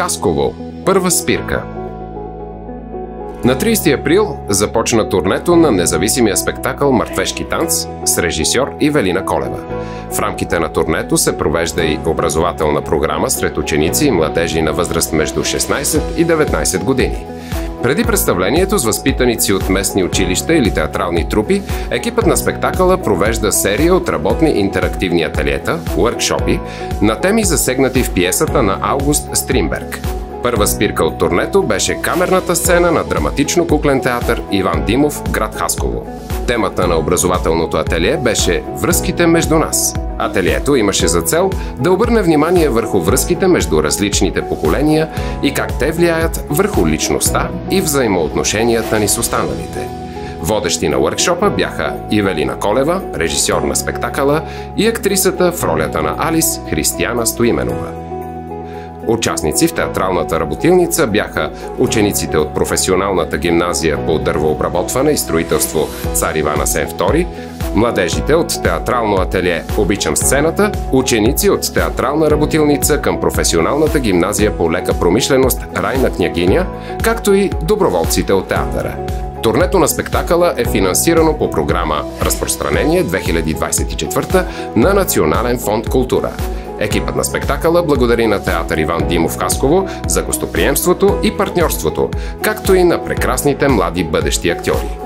Хасково. Първа спирка. На 30 април започна турнето на независимия спектакъл «Мъртвешки танц» с режисьор Ивелина Колева. В рамките на турнето се провежда и образователна програма сред ученици и младежи на възраст между 16 и 19 години. Преди представлението с възпитаници от местни училища или театрални трупи, екипът на спектакъла провежда серия от работни интерактивни ателиета, уъркшопи, на теми засегнати в пиесата на Аугуст Стринберг. Първа спирка от турнето беше камерната сцена на драматично-куклен театър Иван Димов, град Хасково. Темата на образователното ателие беше «Връзките между нас». Ателието имаше за цел да обърне внимание върху връзките между различните поколения и как те влияят върху личността и взаимоотношенията ни с останалите. Водещи на уъркшопа бяха Ивелина Колева, режисьор на спектакъла, и актрисата в ролята на Алис Християна Стоименова. Участници в театралната работилница бяха учениците от професионалната гимназия по дървообработване и строителство Цар Иван Асен II, младежите от театрално ателие «Обичам сцената», ученици от театрална работилница към професионалната гимназия по лека промишленост Райна Княгиня, както и доброволците от театъра. Турнето на спектакъла е финансирано по програма «Разпространение 2024» на Национален фонд «Култура». Екипът на спектакъла благодари на театър Иван Димов Хасково за гостоприемството и партньорството, както и на прекрасните млади бъдещи актьори.